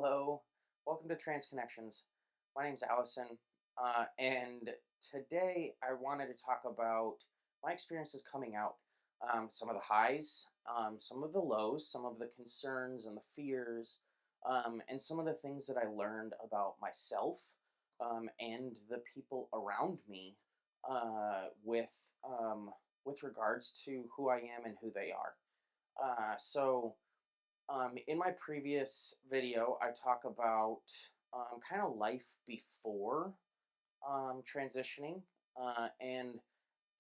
Hello, welcome to Trans Connections. My name's Allison, and today I wanted to talk about my experiences coming out. Some of the highs, some of the lows, some of the concerns and the fears, and some of the things that I learned about myself and the people around me with with regards to who I am and who they are. In my previous video, I talk about kind of life before transitioning, and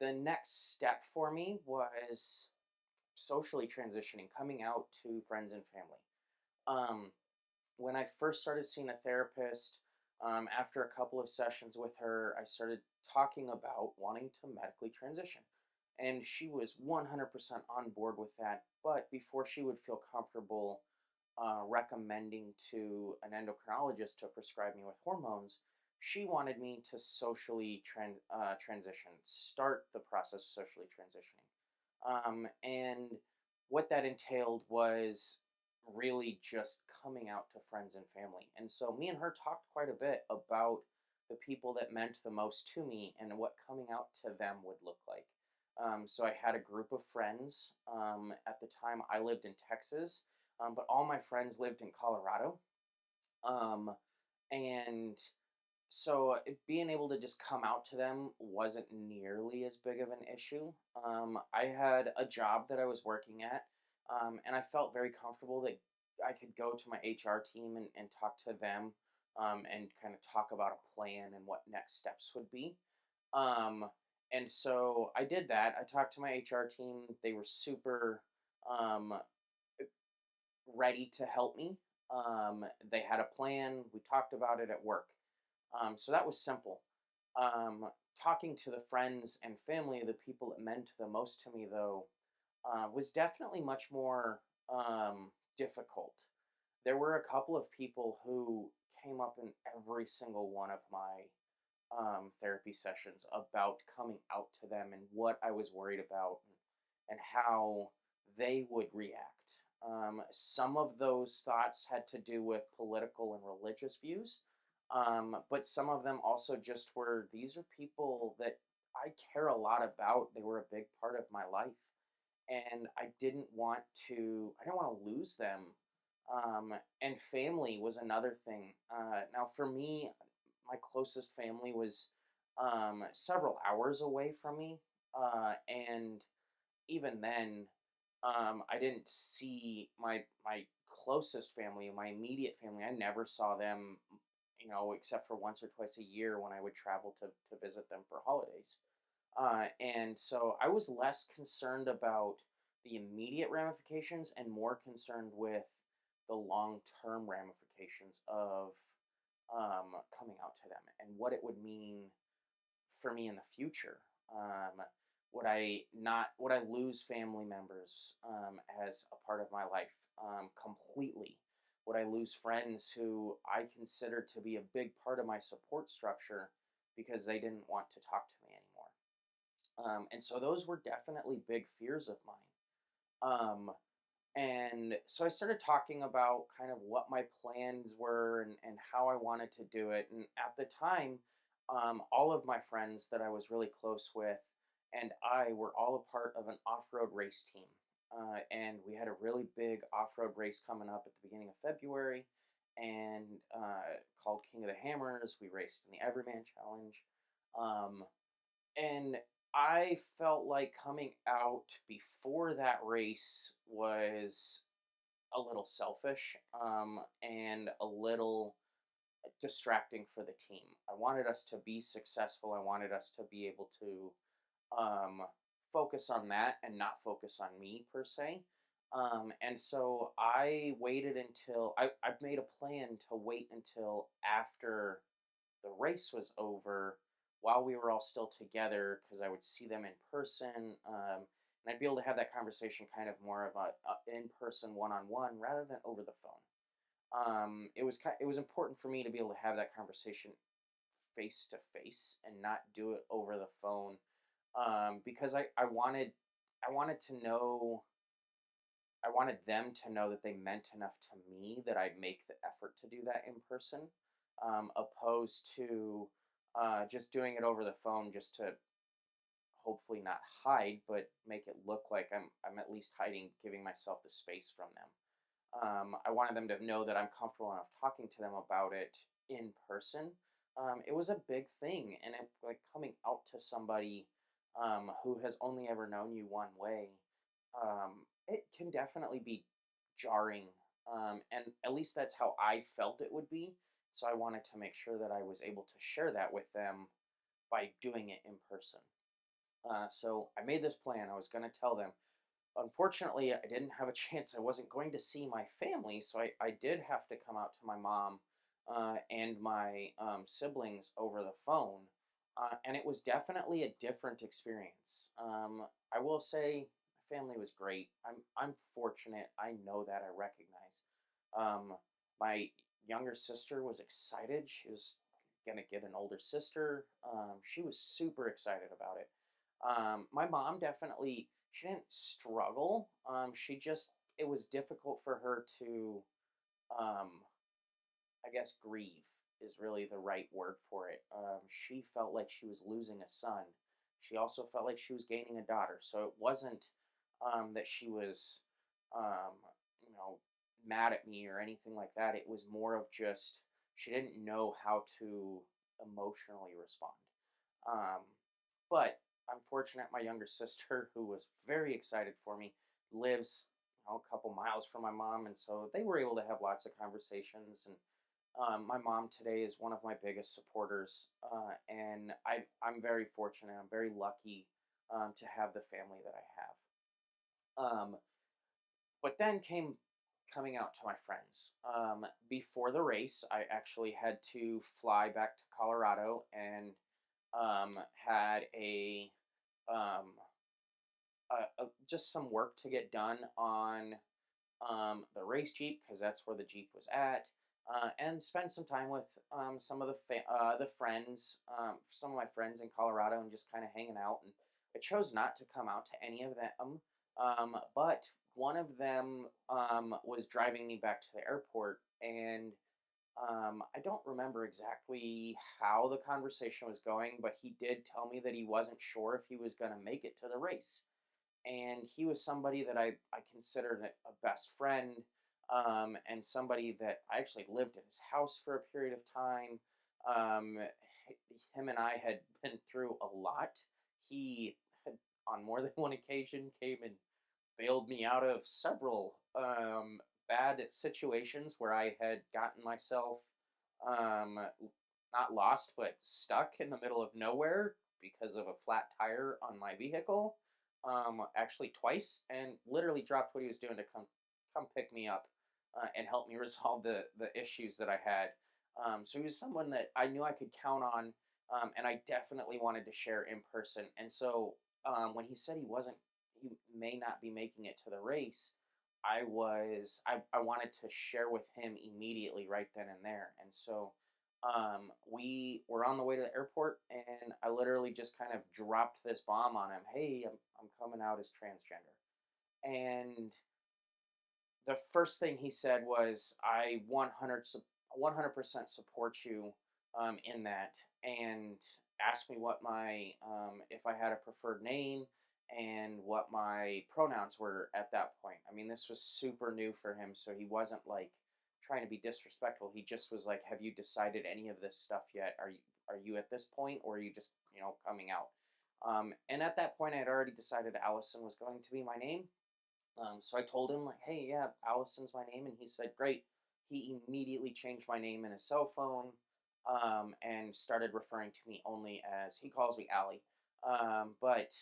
the next step for me was socially transitioning, coming out to friends and family. Um, when I first started seeing a therapist, after a couple of sessions with her, I started talking about wanting to medically transition. And she was 100% on board with that. But before she would feel comfortable recommending to an endocrinologist to prescribe me with hormones, she wanted me to socially transition, start the process socially transitioning. And what that entailed was really just coming out to friends and family. And so me and her talked quite a bit about the people that meant the most to me and what coming out to them would look like. So I had a group of friends. At the time, I lived in Texas, but all my friends lived in Colorado. Um, and so being able to just come out to them wasn't nearly as big of an issue. I had a job that I was working at, and I felt very comfortable that I could go to my HR team and talk to them and kind of talk about a plan and what next steps would be. Um, and so I did that. I talked to my HR team. They were super um, ready to help me. They had a plan. We talked about it at work. So that was simple. Um, Talking to the friends and family, the people that meant the most to me, though, was definitely much more difficult. There were a couple of people who came up in every single one of my therapy sessions about coming out to them and what I was worried about and how they would react. Some of those thoughts had to do with political and religious views, but some of them also just were these are people that I care a lot about. They were a big part of my life. And I didn't want to lose them. And family was another thing. Now, for me, my closest family was several hours away from me. And even then, I didn't see my closest family, my immediate family. I never saw them, except for once or twice a year when I would travel to visit them for holidays. And so I was less concerned about the immediate ramifications and more concerned with the long term ramifications of coming out to them and what it would mean for me in the future. Would I lose family members as a part of my life completely? Would I lose friends who I considered to be a big part of my support structure because they didn't want to talk to me anymore? And so those were definitely big fears of mine. And so I started talking about kind of what my plans were and how I wanted to do it. And at the time, all of my friends that I was really close with and I were all a part of an off road race team. And we had a really big off road race coming up at the beginning of February and called King of the Hammers. We raced in the Everyman Challenge. Um, and I felt like coming out before that race was a little selfish and a little distracting for the team. I wanted us to be successful. I wanted us to be able to um, focus on that and not focus on me per se. And so I waited until I made a plan to wait until after the race was over while we were all still together because I would see them in person. And I'd be able to have that conversation kind of more of a in person one on one rather than over the phone. It was important for me to be able to have that conversation face to face and not do it over the phone because I wanted to know I wanted them to know that they meant enough to me that I'd make the effort to do that in person, opposed to just doing it over the phone just to hopefully not hide, but make it look like I'm at least hiding, giving myself the space from them. I wanted them to know that I'm comfortable enough talking to them about it in person. It was a big thing, and it, like coming out to somebody who has only ever known you one way, it can definitely be jarring. And at least that's how I felt it would be. So I wanted to make sure that I was able to share that with them by doing it in person. So I made this plan. I was going to tell them. Unfortunately, I didn't have a chance. I wasn't going to see my family, so I did have to come out to my mom and my siblings over the phone. And it was definitely a different experience. I will say my family was great. I'm fortunate. I know that. I recognize. Um, my younger sister was excited. She was gonna get an older sister. She was super excited about it. My mom definitely, she didn't struggle. She just, it was difficult for her to, um, I guess, grieve is really the right word for it. She felt like she was losing a son. She also felt like she was gaining a daughter. So it wasn't that she was, um, you know, mad at me or anything like that. It was more of just she didn't know how to emotionally respond. Um, but I'm fortunate my younger sister, who was very excited for me, lives a couple miles from my mom, and so they were able to have lots of conversations. And my mom today is one of my biggest supporters, and I'm very fortunate. I'm very lucky to have the family that I have. But then came coming out to my friends. Before the race, I actually had to fly back to Colorado and had um, just some work to get done on the race Jeep because that's where the Jeep was at, and spend some time with some of the friends, some of my friends in Colorado, and just kind of hanging out. And I chose not to come out to any of them, but one of them was driving me back to the airport, and I don't remember exactly how the conversation was going, but he did tell me that he wasn't sure if he was going to make it to the race. And he was somebody that I considered a best friend, and somebody that I actually lived at his house for a period of time. Him and I had been through a lot. He had, on more than one occasion, came and bailed me out of several bad situations where I had gotten myself um, not lost, but stuck in the middle of nowhere because of a flat tire on my vehicle. Actually twice, and literally dropped what he was doing to come pick me up and help me resolve the issues that I had. So he was someone that I knew I could count on, and I definitely wanted to share in person. And so when he said he may not be making it to the race, I wanted to share with him immediately right then and there. And so we were on the way to the airport, and I literally just kind of dropped this bomb on him. Hey, I'm coming out as transgender. And the first thing he said was, I 100% support you in that, and asked me what my, if I had a preferred name and what my pronouns were at that point. I mean, this was super new for him, so he wasn't like trying to be disrespectful. He just was like, have you decided any of this stuff yet? Are you at this point, or are you just, coming out? And at that point, I had already decided Allison was going to be my name. So I told him, like, hey, yeah, Allison's my name, and he said, great. He immediately changed my name in his cell phone, and started referring to me only as, he calls me Allie. But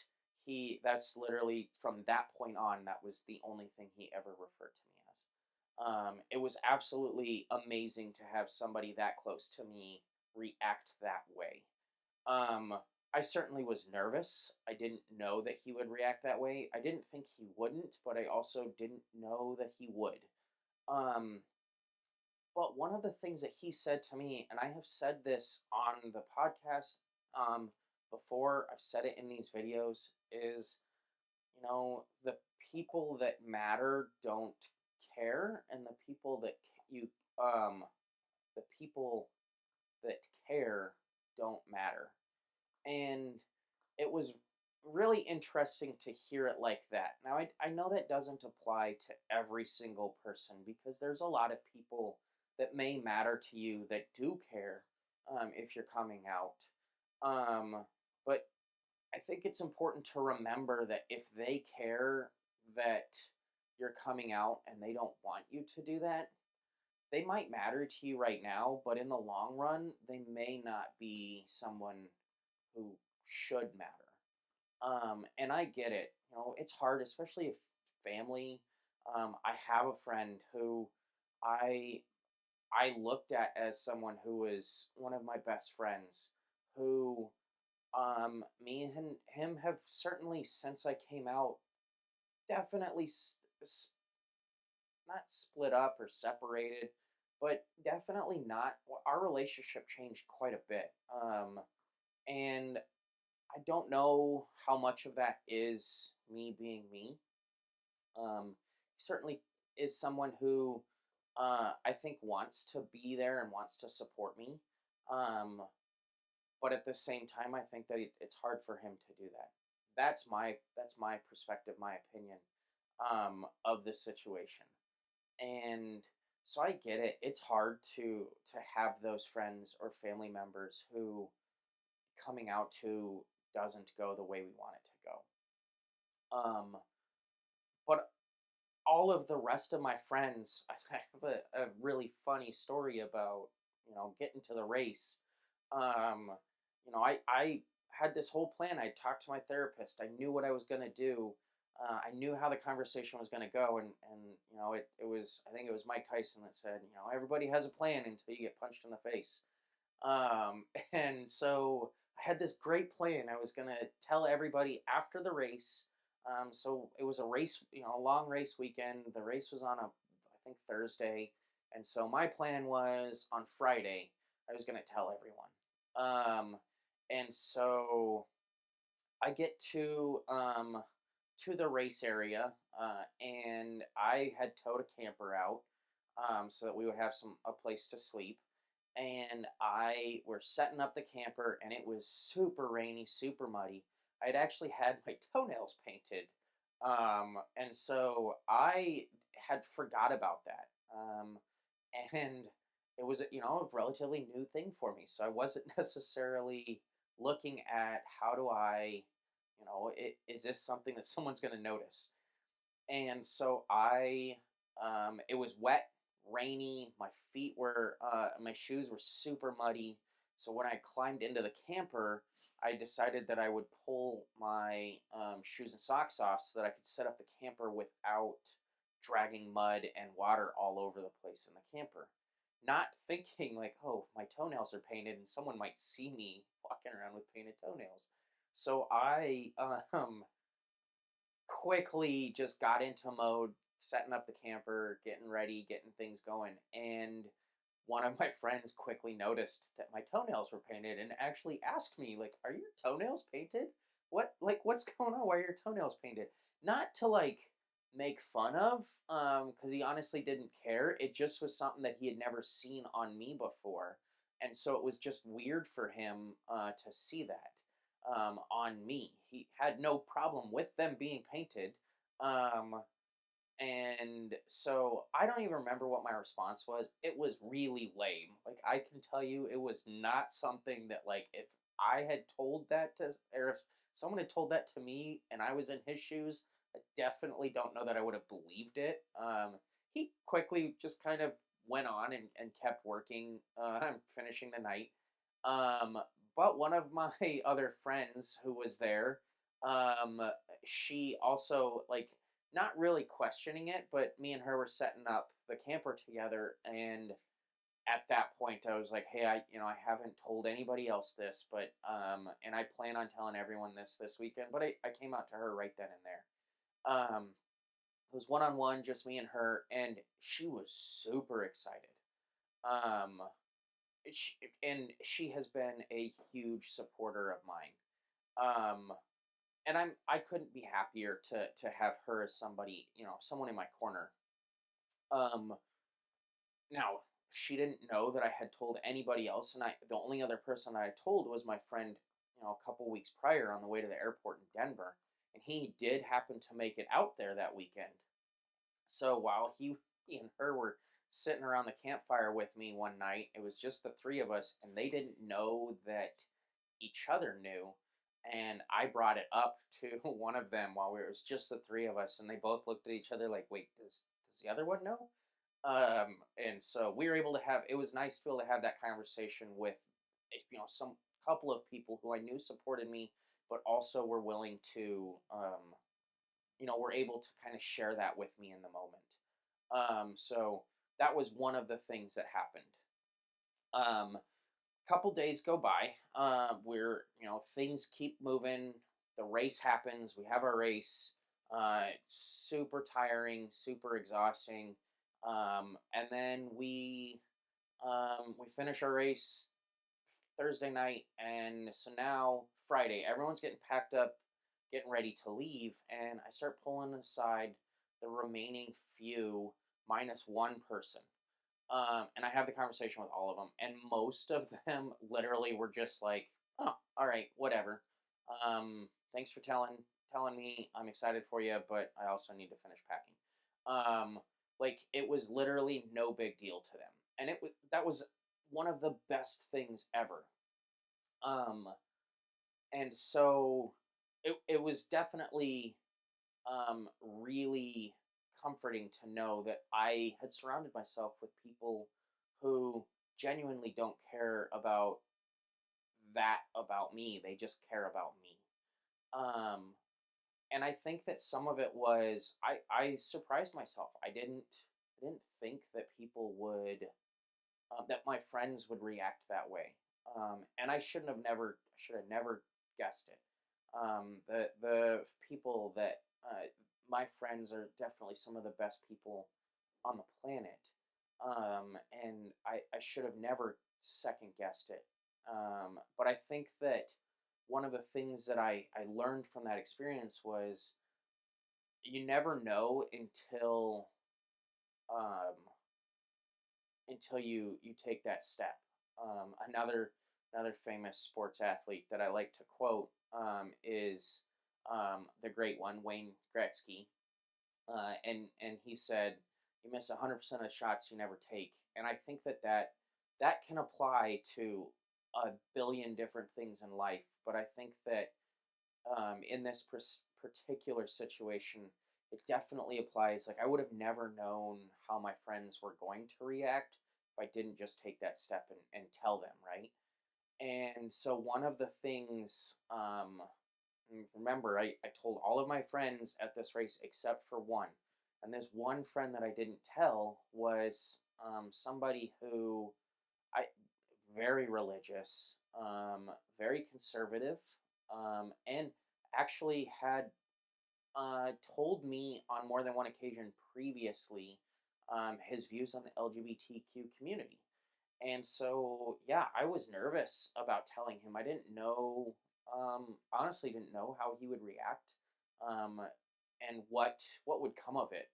that's literally from that point on, that was the only thing he ever referred to me as. It was absolutely amazing to have somebody that close to me react that way. Um, I certainly was nervous. I didn't know that he would react that way. I didn't think he wouldn't, but I also didn't know that he would. Um, but one of the things that he said to me, and I have said this on the podcast before, I've said it in these videos, is, the people that matter don't care, and um the people that care don't matter. And it was really interesting to hear it like that. Now, I know that doesn't apply to every single person, because there's a lot of people that may matter to you that do care, if you're coming out. But I think it's important to remember that if they care that you're coming out and they don't want you to do that, they might matter to you right now, but in the long run, they may not be someone who should matter. And I get it. It's hard, especially if family. I have a friend who I I looked at as someone who was one of my best friends, who me and him have certainly, since I came out, definitely not split up or separated, but definitely not. Our relationship changed quite a bit. And I don't know how much of that is me being me. He certainly is someone who, I think, wants to be there and wants to support me. Um, but at the same time, I think that it's hard for him to do that. That's my perspective, my opinion, of the situation. And so I get it. It's hard to have those friends or family members who coming out to doesn't go the way we want it to go. But all of the rest of my friends, I have a really funny story about, getting to the race. Um, I had this whole plan. I talked to my therapist. I knew what I was going to do. I knew how the conversation was going to go. And it was, I think it was Mike Tyson that said, everybody has a plan until you get punched in the face. And so I had this great plan. I was going to tell everybody after the race. So it was a race, a long race weekend. The race was on I think, Thursday. And so my plan was on Friday, I was going to tell everyone. And so I get to the race area, and I had towed a camper out, so that we would have a place to sleep. And I were setting up the camper, and it was super rainy, super muddy. I'd actually had my toenails painted, and so I had forgot about that. And it was a relatively new thing for me, so I wasn't necessarily looking at how do I, is this something that someone's going to notice? And so it was wet, rainy. My shoes were super muddy. So when I climbed into the camper, I decided that I would pull my shoes and socks off so that I could set up the camper without dragging mud and water all over the place in the camper. Not thinking like, oh, my toenails are painted and someone might see me walking around with painted toenails. So I quickly just got into mode, setting up the camper, getting ready, getting things going. And one of my friends quickly noticed that my toenails were painted and actually asked me, like, "Are your toenails painted? What's going on? Why are your toenails painted?" Not to like make fun of, because he honestly didn't care. It just was something that he had never seen on me before, and so it was just weird for him to see that on me. He had no problem with them being painted. Um, and so I don't even remember what my response was. It was really lame. Like, I can tell you, it was not something that, like, if I had told that to, or if someone had told that to me and I was in his shoes, I definitely don't know that I would have believed it. He quickly just kind of went on and kept working, finishing the night. Um, but one of my other friends who was there, um, she also, like, not really questioning it, but me and her were setting up the camper together. And at that point, I was like, "Hey, I haven't told anybody else this, but and I plan on telling everyone this weekend." But I came out to her right then and there. It was one on one, just me and her, and she was super excited. Um, she, and she has been a huge supporter of mine. Um, and I couldn't be happier to have her as somebody, someone in my corner. Um, Now, she didn't know that I had told anybody else, and the only other person I had told was my friend, a couple weeks prior on the way to the airport in Denver, and he did happen to make it out there that weekend. So while he and her were sitting around the campfire with me one night, it was just the three of us, and they didn't know that each other knew. And I brought it up to one of them while it was just the three of us, and they both looked at each other like, "Wait, does the other one know?" And so we were able to have. It was nice to be able to have that conversation with, some couple of people who I knew supported me, but also were willing to, were able to kind of share that with me in the moment. So that was one of the things that happened. Um, Couple days go by. We're, things keep moving. The race happens. We have our race. Super tiring, super exhausting. And then we finish our race Thursday night, and so now Friday, everyone's getting packed up, getting ready to leave, and I start pulling aside the remaining few minus one person. And I have the conversation with all of them, and most of them literally were just like, "Oh, all right, whatever. Thanks for telling me. I'm excited for you, but I also need to finish packing." Um, like it was literally no big deal to them, and that was one of the best things ever. Um, and so it was definitely really comforting to know that I had surrounded myself with people who genuinely don't care about that about me. They just care about me. Um, and I think that some of it was I surprised myself. I didn't think that people would that my friends would react that way. And I should have never guessed it. The people that my friends are definitely some of the best people on the planet. And I should have never second guessed it. But I think that one of the things that I learned from that experience was you never know um, until you take that step. Another famous sports athlete that I like to quote is the great one Wayne Gretzky, and he said, "You miss 100% of the shots you never take," and I think that can apply to a billion different things in life, but I think that in this particular situation, it definitely applies. Like, I would have never known how my friends were going to react if I didn't just take that step and tell them, right? And so, one of the things, remember, I told all of my friends at this race except for one. And this one friend that I didn't tell was somebody who I very religious, very conservative, and actually had told me on more than one occasion previously his views on the LGBTQ community. And so, yeah, I was nervous about telling him. I didn't know, honestly, didn't know how he would react, um, and what would come of it.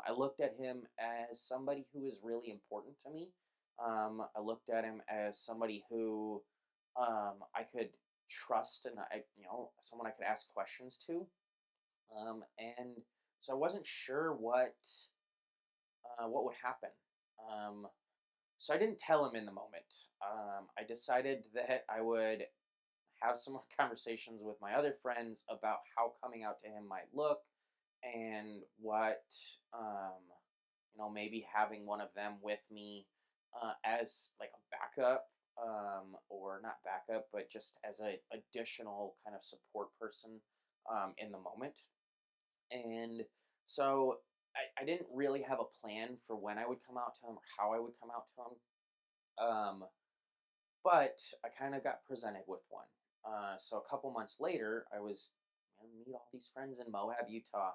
I looked at him as somebody who is really important to me. I looked at him as somebody who I could trust, and someone I could ask questions to. And so I wasn't sure what would happen. Um, so I didn't tell him in the moment. I decided that I would have some conversations with my other friends about how coming out to him might look, and what, maybe having one of them with me as like a backup, or not backup, but just as a additional kind of support person in the moment. And so I didn't really have a plan for when I would come out to him or how I would come out to him. But I kind of got presented with one. So a couple months later, I was meet all these friends in Moab, Utah,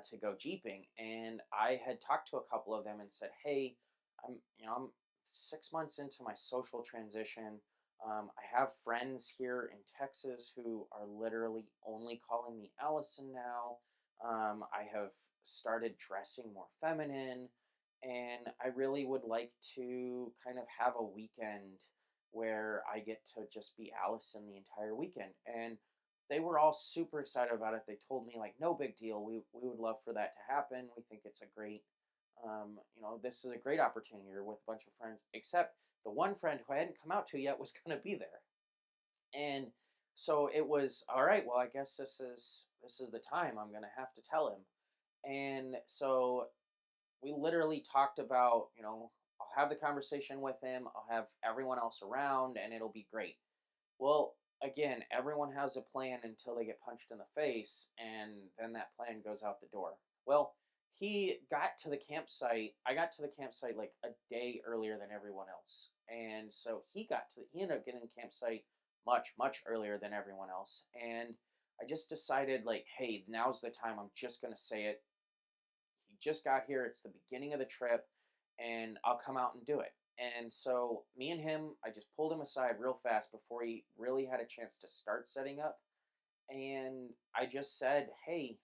to go jeeping, and I had talked to a couple of them and said, "Hey, I'm 6 months into my social transition. I have friends here in Texas who are literally only calling me Allison now. I have started dressing more feminine, and I really would like to kind of have a weekend where I get to just be Allison the entire weekend. And they were all super excited about it. They told me like, no big deal. We would love for that to happen. We think it's a great, this is a great opportunity. You're with a bunch of friends, except the one friend who I hadn't come out to yet was going to be there. And so it was all right. Well, I guess this is the time I'm going to have to tell him. And so we literally talked about, I'll have the conversation with him. I'll have everyone else around, and it'll be great. Well, again, everyone has a plan until they get punched in the face, and then that plan goes out the door. Well, he got to the campsite. I got to the campsite like a day earlier than everyone else. And so he ended up getting to the campsite much, much earlier than everyone else. And I just decided, like, hey, now's the time. I'm just going to say it. He just got here. It's the beginning of the trip, and I'll come out and do it. And so, me and him, I just pulled him aside real fast before he really had a chance to start setting up. And I just said, hey,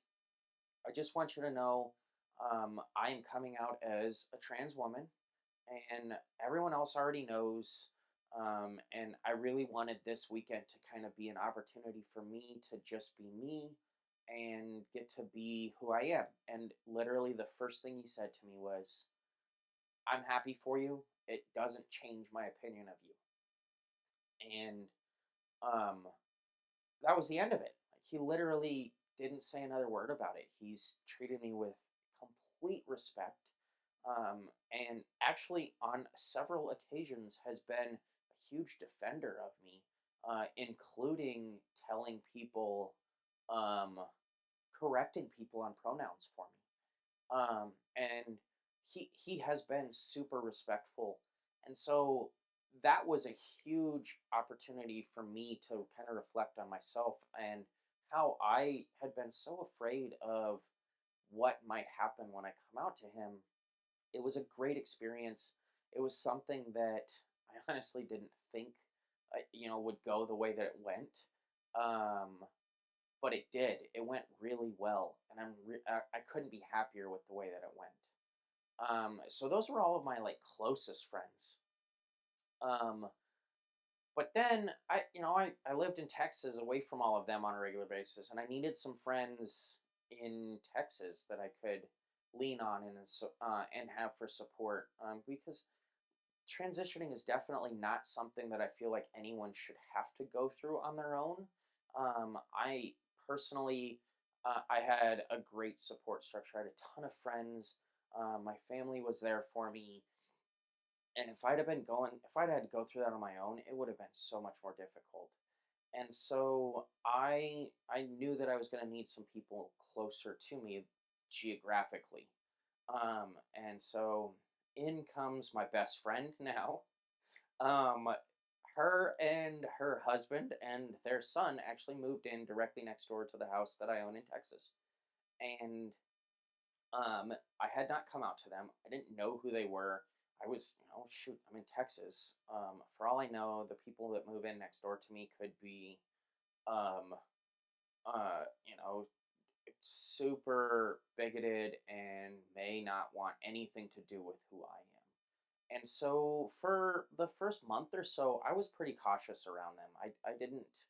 I just want you to know I am coming out as a trans woman, and everyone else already knows. And I really wanted this weekend to kind of be an opportunity for me to just be me and get to be who I am. And literally, the first thing he said to me was, I'm happy for you. It doesn't change my opinion of you. And um, that was the end of it. Like, he literally didn't say another word about it. He's treated me with complete respect. And actually, on several occasions, has been a huge defender of me, including telling people, um, correcting people on pronouns for me. And he has been super respectful, and so that was a huge opportunity for me to kind of reflect on myself and how I had been so afraid of what might happen when I come out to him. It was a great experience. It was something that I honestly didn't think, would go the way that it went. Um, but it did. It went really well, and I couldn't be happier with the way that it went. So those were all of my like closest friends. Um, but then I lived in Texas away from all of them on a regular basis, and I needed some friends in Texas that I could lean on and have for support, because transitioning is definitely not something that I feel like anyone should have to go through on their own. I personally, I had a great support structure. I had a ton of friends. My family was there for me, and if I'd had to go through that on my own, it would have been so much more difficult. And so I knew that I was going to need some people closer to me geographically. And so in comes my best friend now. Um, Her and her husband and their son actually moved in directly next door to the house that I own in Texas. And I had not come out to them. I didn't know who they were. I was, shoot, I'm in Texas. For all I know, the people that move in next door to me could be, um, uh, you know, super bigoted and may not want anything to do with who I am. And so for the first month or so, I was pretty cautious around them. I didn't,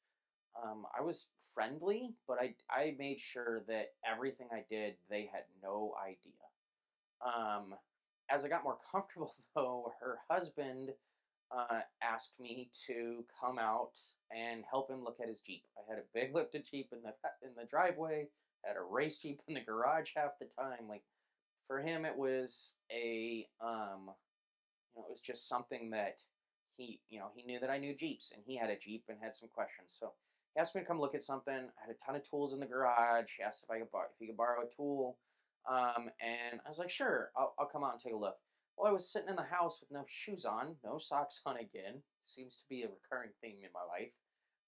I was friendly, but I made sure that everything I did, they had no idea. Um, as I got more comfortable, though, her husband asked me to come out and help him look at his Jeep. I had a big lifted Jeep in the driveway. Had a race Jeep in the garage half the time. Like for him, it was it was just something that he knew that I knew Jeeps, and he had a Jeep and had some questions. So he asked me to come look at something. I had a ton of tools in the garage. He asked if he could borrow a tool, and I was like, sure, I'll come out and take a look. Well, I was sitting in the house with no shoes on, no socks on again. Seems to be a recurring theme in my life.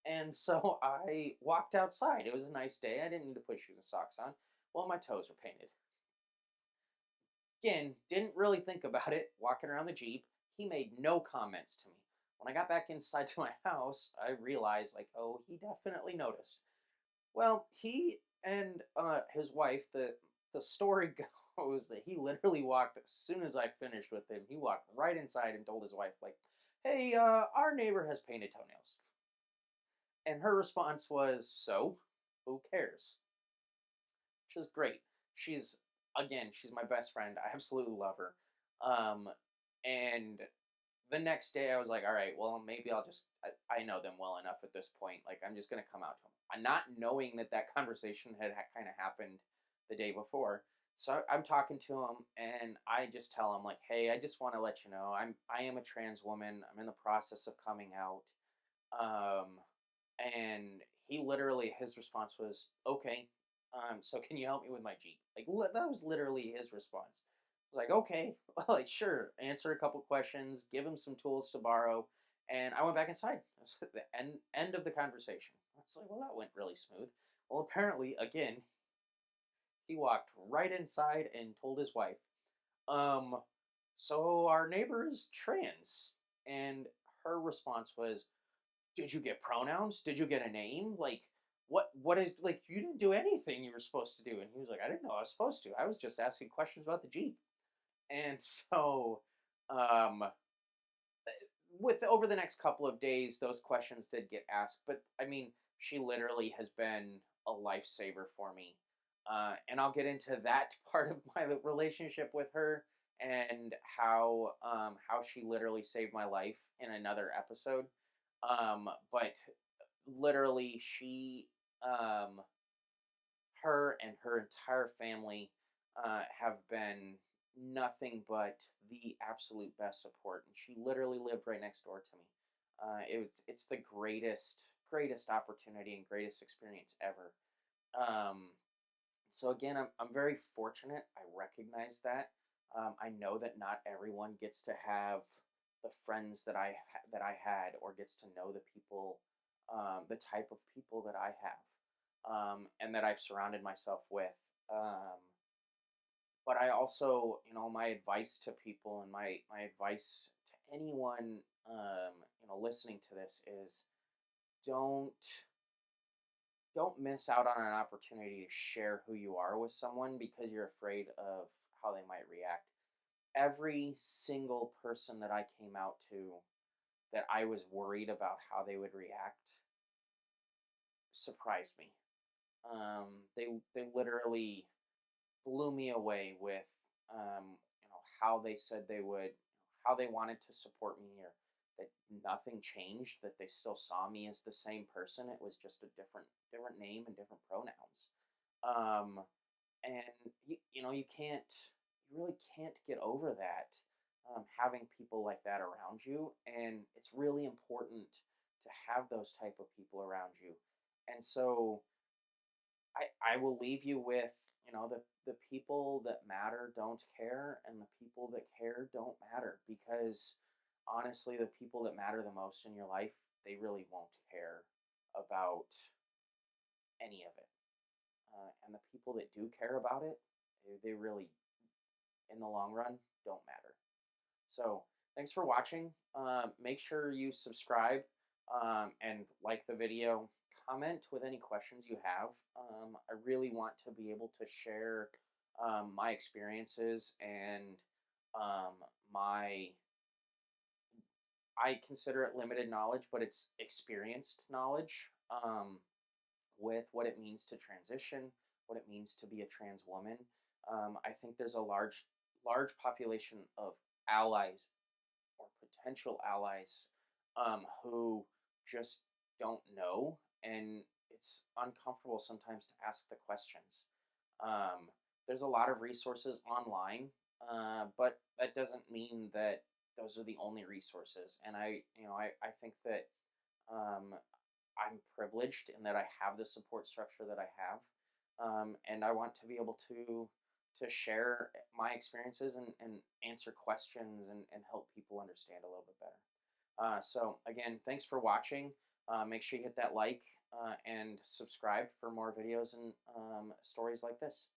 And so I walked outside. It was a nice day. I didn't need to put shoes and socks on. Well, my toes were painted. Again, didn't really think about it walking around the Jeep. He made no comments to me. When I got back inside to my house, I realized, like, oh, he definitely noticed. Well, he and his wife, the story goes that he literally walked as soon as I finished with him. He walked right inside and told his wife, like, "Hey, our neighbor has painted toenails," and her response was, "So, who cares?" Which is great. She's she's my best friend. I absolutely love her. Um, and the next day I was like, all right, well, maybe I know them well enough at this point. Like, I'm just going to come out to them. I'm not knowing that that conversation had kind of happened the day before. So I'm talking to him and I just tell him like, hey, I just want to let you know, I am a trans woman. I'm in the process of coming out. Um, and he literally, his response was, okay, so can you help me with my Jeep? Like, that was literally his response. Like, okay, like, sure, answer a couple questions, give him some tools to borrow, and I went back inside. That was the end of the conversation. I was like, well, that went really smooth. Well, apparently, again, he walked right inside and told his wife, um, so our neighbor is trans. And her response was, did you get pronouns? Did you get a name? Like, what is, like, you didn't do anything you were supposed to do. And he was like, I didn't know I was supposed to. I was just asking questions about the Jeep. And so, um with over the next couple of days, those questions did get asked, but I mean, she literally has been a lifesaver for me. And I'll get into that part of my relationship with her and how she literally saved my life in another episode. But literally, um, her and her entire family have been nothing but the absolute best support, and she literally lived right next door to me. It's the greatest opportunity and greatest experience ever. Um, so again, I'm very fortunate. I recognize that. I know that not everyone gets to have the friends that that I had, or gets to know the people, the type of people that I have, and that I've surrounded myself with. Um, but I also, my advice to people and my advice to anyone, listening to this is, don't don't miss out on an opportunity to share who you are with someone because you're afraid of how they might react. Every single person that I came out to that I was worried about how they would react surprised me. They literally blew me away with, how they said they would, how they wanted to support me, or that nothing changed, that they still saw me as the same person. It was just a different name and different pronouns. Um, and you can't, you really can't get over that, having people like that around you, and it's really important to have those type of people around you. And so I will leave you with, the people that matter don't care, and the people that care don't matter, because honestly, the people that matter the most in your life, they really won't care about any of it. And the people that do care about it, they really, in the long run, don't matter. So thanks for watching. Make sure you subscribe, and like the video. Comment with any questions you have. I really want to be able to share, my experiences and, um, my I consider it limited knowledge, but it's experienced knowledge, with what it means to transition, what it means to be a trans woman. I think there's a large population of allies, or potential allies, who just don't know, and it's uncomfortable sometimes to ask the questions. Um, there's a lot of resources online, but that doesn't mean that those are the only resources. And I think that, um, I'm privileged in that I have the support structure that I have, and I want to be able to share my experiences, and answer questions, and help people understand a little bit better. So again, thanks for watching. Make sure you hit that like, and subscribe for more videos and, stories like this.